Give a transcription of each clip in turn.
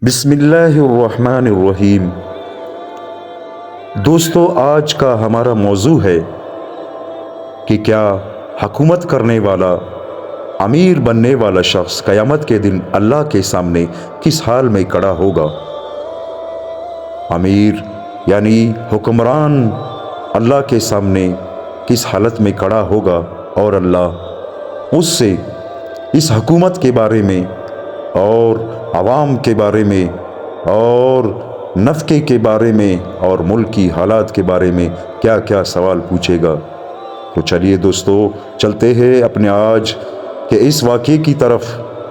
بسم اللہ الرحمن الرحیم۔ دوستو، آج کا ہمارا موضوع ہے کہ کیا حکومت کرنے والا، امیر بننے والا شخص قیامت کے دن اللہ کے سامنے کس حال میں کھڑا ہوگا؟ امیر یعنی حکمران اللہ کے سامنے کس حالت میں کھڑا ہوگا اور اللہ اس سے اس حکومت کے بارے میں اور عوام کے بارے میں اور نفقے کے بارے میں اور ملک کی حالات کے بارے میں کیا کیا سوال پوچھے گا۔ تو چلیے دوستو، چلتے ہیں اپنے آج کے اس واقعے کی طرف،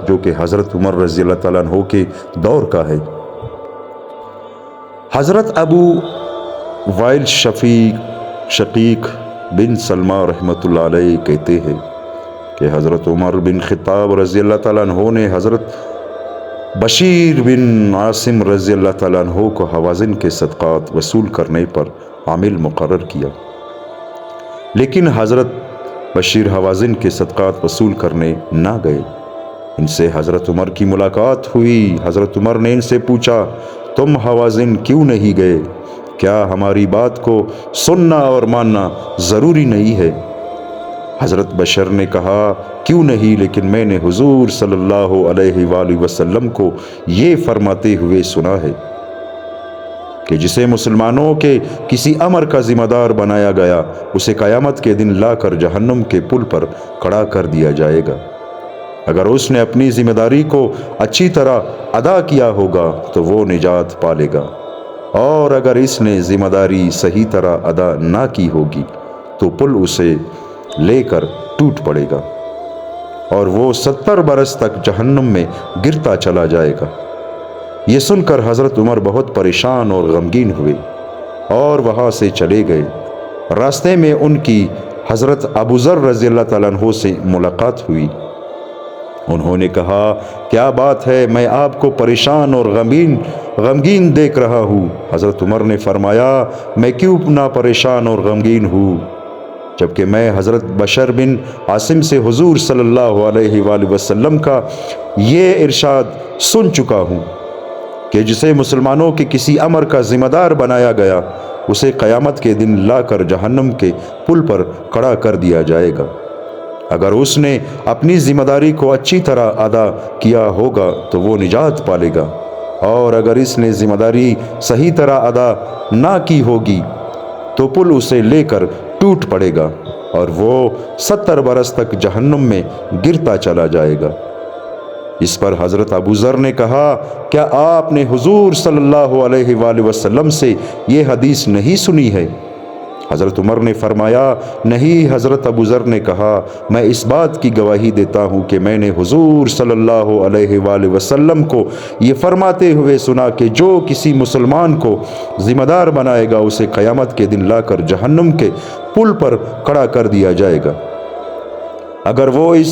جو کہ حضرت عمر رضی اللہ تعالیٰ عنہ کے دور کا ہے۔ حضرت ابو وائل شقیق بن سلمہ رحمۃ اللہ علیہ کہتے ہیں کہ حضرت عمر بن خطاب رضی اللہ تعالیٰ عنہ نے حضرت بشیر بن عاصم رضی اللہ تعالیٰ عنہ کو حوازن کے صدقات وصول کرنے پر عامل مقرر کیا، لیکن حضرت بشیر حوازن کے صدقات وصول کرنے نہ گئے۔ ان سے حضرت عمر کی ملاقات ہوئی۔ حضرت عمر نے ان سے پوچھا، تم حوازن کیوں نہیں گئے؟ کیا ہماری بات کو سننا اور ماننا ضروری نہیں ہے؟ حضرت بشر نے کہا، کیوں نہیں، لیکن میں نے حضور صلی اللہ علیہ وآلہ وسلم کو یہ فرماتے ہوئے سنا ہے کہ جسے مسلمانوں کے کسی امر کا ذمہ دار بنایا گیا، اسے قیامت کے دن لا کر جہنم کے پل پر کھڑا کر دیا جائے گا۔ اگر اس نے اپنی ذمہ داری کو اچھی طرح ادا کیا ہوگا تو وہ نجات پالے گا، اور اگر اس نے ذمہ داری صحیح طرح ادا نہ کی ہوگی تو پل اسے لے کر ٹوٹ پڑے گا اور وہ 70 برس تک جہنم میں گرتا چلا جائے گا۔ یہ سن کر حضرت عمر بہت پریشان اور غمگین ہوئے اور وہاں سے چلے گئے۔ راستے میں ان کی حضرت ابو ذر رضی اللہ تعالیٰ عنہ سے ملاقات ہوئی۔ انہوں نے کہا، کیا بات ہے؟ میں آپ کو پریشان اور غمگین دیکھ رہا ہوں۔ حضرت عمر نے فرمایا، میں کیوں نہ پریشان اور غمگین ہوں، جبکہ میں حضرت بشر بن عاصم سے حضور صلی اللہ علیہ وآلہ وسلم کا یہ ارشاد سن چکا ہوں کہ جسے مسلمانوں کے کسی امر کا ذمہ دار بنایا گیا، اسے قیامت کے دن لا کر جہنم کے پل پر کھڑا کر دیا جائے گا۔ اگر اس نے اپنی ذمہ داری کو اچھی طرح ادا کیا ہوگا تو وہ نجات پالے گا، اور اگر اس نے ذمہ داری صحیح طرح ادا نہ کی ہوگی تو پل اسے لے کر ٹوٹ پڑے گا اور وہ 70 برس تک جہنم میں گرتا چلا جائے گا۔ اس پر حضرت ابو ذر نے کہا، کیا آپ نے حضور صلی اللہ علیہ وآلہ وسلم سے یہ حدیث نہیں سنی ہے؟ حضرت عمر نے فرمایا، نہیں۔ حضرت ابو ذر نے کہا، میں اس بات کی گواہی دیتا ہوں کہ میں نے حضور صلی اللہ علیہ وآلہ وسلم کو یہ فرماتے ہوئے سنا کہ جو کسی مسلمان کو ذمہ دار بنائے گا، اسے قیامت کے دن لا کر جہنم کے پل پر کھڑا کر دیا جائے گا۔ اگر وہ اس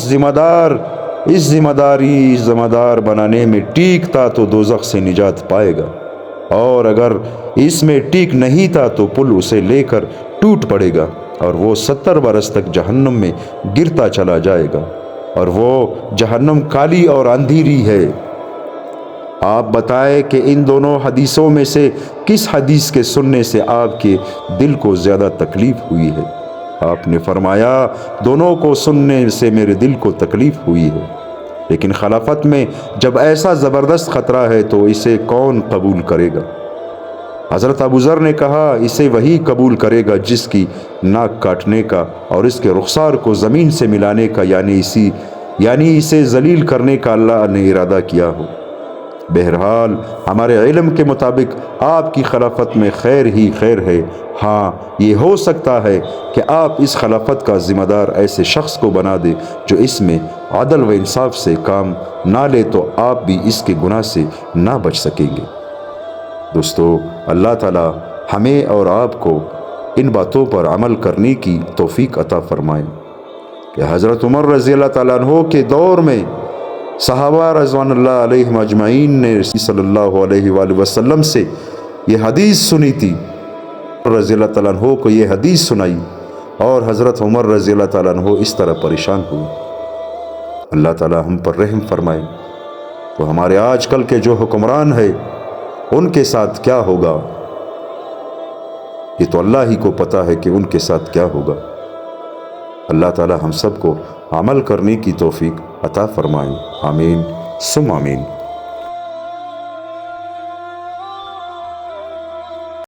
ذمہ دار بنانے میں ٹیک تھا تو دوزخ سے نجات پائے گا، اور اگر اس میں ٹیک نہیں تھا تو پل اسے لے کر ٹوٹ پڑے گا اور وہ 70 برس تک جہنم میں گرتا چلا جائے گا، اور وہ جہنم کالی اور اندھیری ہے۔ آپ بتائیں کہ ان دونوں حدیثوں میں سے کس حدیث کے سننے سے آپ کے دل کو زیادہ تکلیف ہوئی ہے؟ آپ نے فرمایا، دونوں کو سننے سے میرے دل کو تکلیف ہوئی ہے، لیکن خلافت میں جب ایسا زبردست خطرہ ہے تو اسے کون قبول کرے گا؟ حضرت ابو ذر نے کہا، اسے وہی قبول کرے گا جس کی ناک کاٹنے کا اور اس کے رخسار کو زمین سے ملانے کا یعنی اسے ذلیل کرنے کا اللہ نے ارادہ کیا ہو۔ بہرحال ہمارے علم کے مطابق آپ کی خلافت میں خیر ہی خیر ہے۔ ہاں، یہ ہو سکتا ہے کہ آپ اس خلافت کا ذمہ دار ایسے شخص کو بنا دے جو اس میں عدل و انصاف سے کام نہ لے، تو آپ بھی اس کے گناہ سے نہ بچ سکیں گے۔ دوستو، اللہ تعالی ہمیں اور آپ کو ان باتوں پر عمل کرنے کی توفیق عطا فرمائے کہ حضرت عمر رضی اللہ تعالیٰ عنہ کے دور میں صحابہ رضوان اللہ علیہم اجمعین نے صلی اللہ علیہ وآلہ وسلم سے یہ حدیث سنی تھی، رضی اللہ تعالیٰ عنہ کو یہ حدیث سنائی، اور حضرت عمر رضی اللہ تعالیٰ عنہ اس طرح پریشان ہوئے۔ اللہ تعالیٰ ہم پر رحم فرمائے۔ تو ہمارے آج کل کے جو حکمران ہیں ان کے ساتھ کیا ہوگا، یہ تو اللہ ہی کو پتہ ہے کہ ان کے ساتھ کیا ہوگا۔ اللہ تعالی ہم سب کو عمل کرنے کی توفیق عطا فرمائیں، آمین ثم آمین۔